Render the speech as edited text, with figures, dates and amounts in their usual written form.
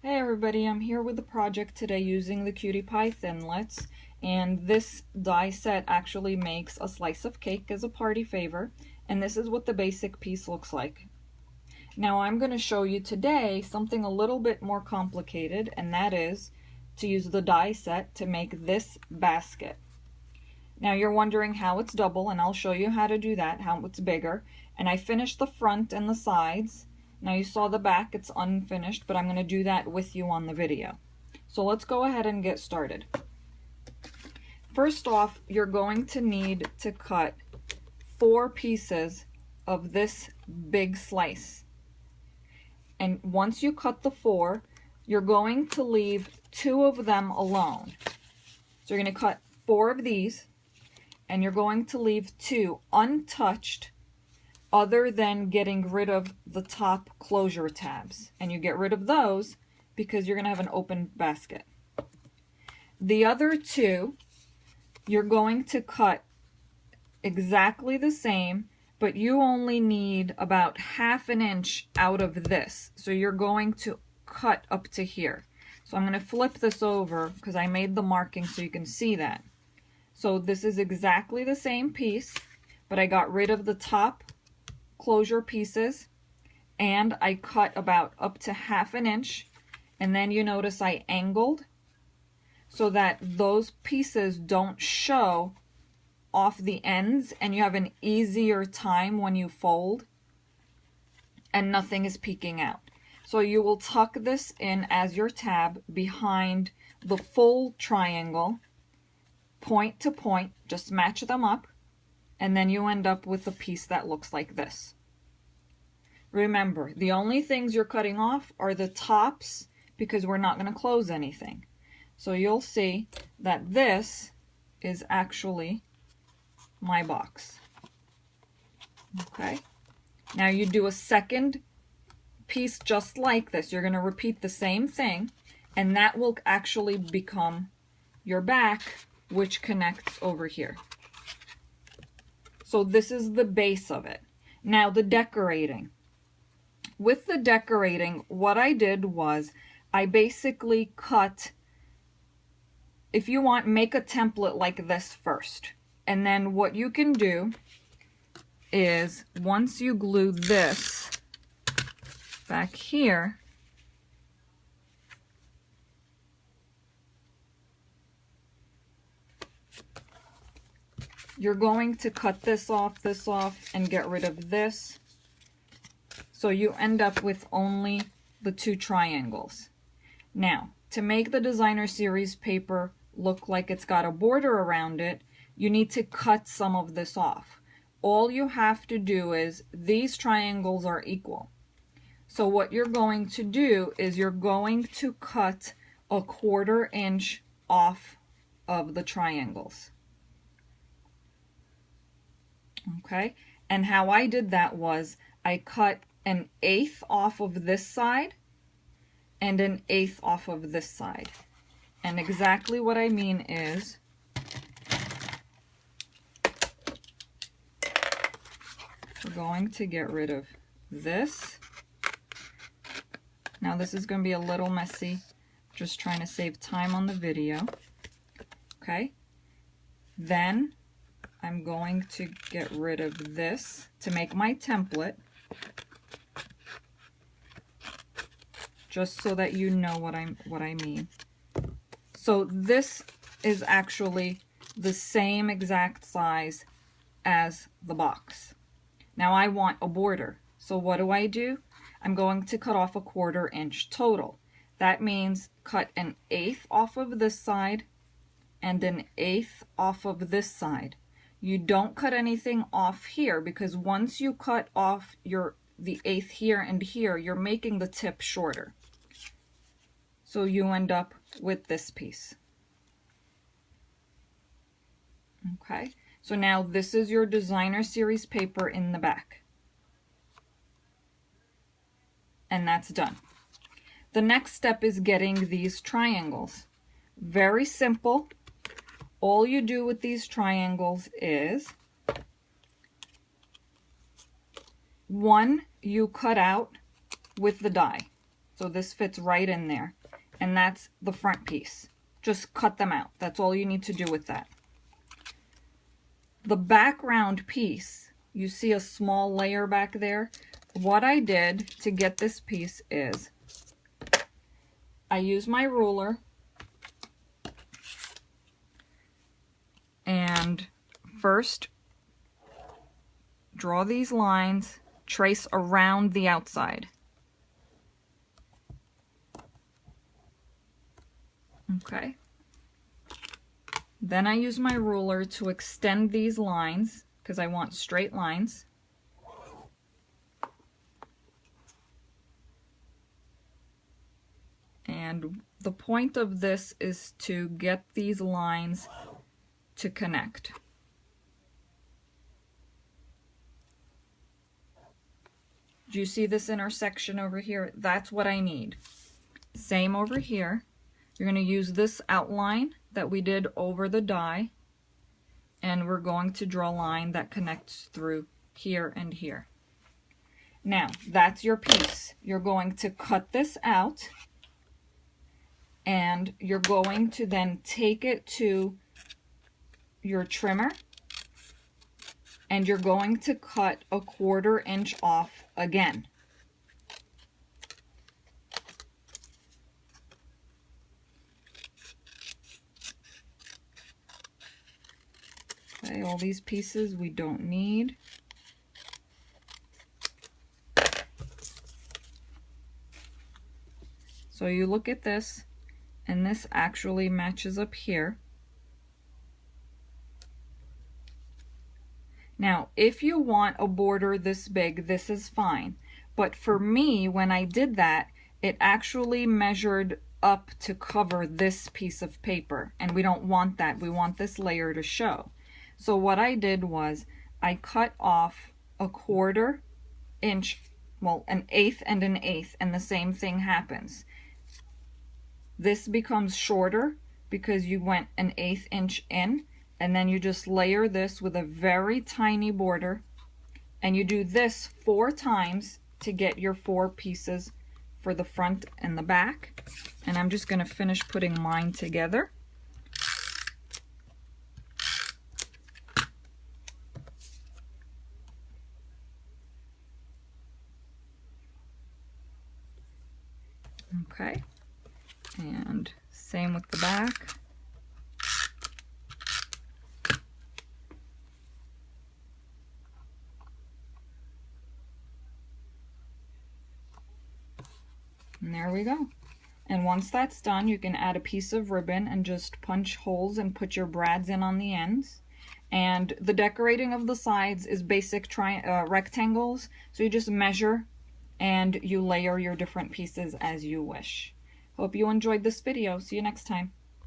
Hey everybody, I'm here with the project today using the Cutie Pie Thinlits, and this die set actually makes a slice of cake as a party favor, and this is what the basic piece looks like. Now I'm going to show you today something a little bit more complicated, and that is to use the die set to make this basket. Now you're wondering how it's double, and I'll show you how to do that, how it's bigger. And I finished the front and the sides. Now you saw the back, it's unfinished, but I'm going to do that with you on the video. So let's go ahead and get started. First off, you're going to need to cut 4 pieces of this big slice. And once you cut the 4, you're going to leave 2 of them alone. So you're going to cut 4 of these, and you're going to leave 2 untouched, other than getting rid of the top closure tabs. And you get rid of those because you're going to have an open basket. The other 2, you're going to cut exactly the same, but you only need about 1/2 inch out of this. So you're going to cut up to here. So I'm going to flip this over because I made the marking so you can see that. So this is exactly the same piece, but I got rid of the top closure pieces, and I cut about up to 1/2 inch, and then you notice I angled so that those pieces don't show off the ends, and you have an easier time when you fold and nothing is peeking out. So you will tuck this in as your tab behind the full triangle, point to point, just match them up, and then you end up with a piece that looks like this. Remember, the only things you're cutting off are the tops because we're not going to close anything. So you'll see that this is actually my box. Okay? Now you do a second piece just like this. You're going to repeat the same thing, and that will actually become your back, which connects over here. So this is the base of it. Now the decorating. With the decorating, what I did was I basically cut, if you want, make a template like this first. And then what you can do is once you glue this back here, you're going to cut this off, and get rid of this. So you end up with only the 2 triangles. Now, to make the designer series paper look like it's got a border around it, you need to cut some of this off. All you have to do is, these triangles are equal. So what you're going to do is you're going to cut 1/4 inch off of the triangles. Okay, and how I did that was I cut 1/8 off of this side and 1/8 off of this side. And exactly what I mean is we're going to get rid of this. Now this is going to be a little messy, just trying to save time on the video. Okay, then I'm going to get rid of this to make my template, just so that you know what I mean. So this is actually the same exact size as the box. Now I want a border. So what do? I'm going to cut off 1/4 inch total. That means cut 1/8 off of this side and 1/8 off of this side. You don't cut anything off here, because once you cut off the 1/8 here and here, you're making the tip shorter. So you end up with this piece. Okay, so now this is your designer series paper in the back. And that's done. The next step is getting these triangles. Very simple. All you do with these triangles is, one you cut out with the die. So this fits right in there. And that's the front piece. Just cut them out. That's all you need to do with that. The background piece, you see a small layer back there. What I did to get this piece is I use my ruler and first draw these lines, trace around the outside. Okay. Then I use my ruler to extend these lines because I want straight lines. And the point of this is to get these lines to connect. Do you see this intersection over here? That's what I need. Same over here. You're going to use this outline that we did over the die, and we're going to draw a line that connects through here and here. Now, that's your piece. You're going to cut this out, and you're going to then take it to your trimmer, and you're going to cut a 1/4 inch off again. Okay, all these pieces we don't need. So you look at this, and this actually matches up here. Now, if you want a border this big, this is fine. But for me, when I did that, it actually measured up to cover this piece of paper. And we don't want that. We want this layer to show. So what I did was I cut off a 1/4 inch, well, an 1/8 and an 1/8, and the same thing happens. This becomes shorter because you went an 1/8 inch in, and then you just layer this with a very tiny border, and you do this 4 times to get your 4 pieces for the front and the back. And I'm just going to finish putting mine together. Okay, and same with the back. And there we go. And once that's done, you can add a piece of ribbon and just punch holes and put your brads in on the ends. And the decorating of the sides is basic rectangles, so you just measure and you layer your different pieces as you wish. Hope you enjoyed this video. See you next time.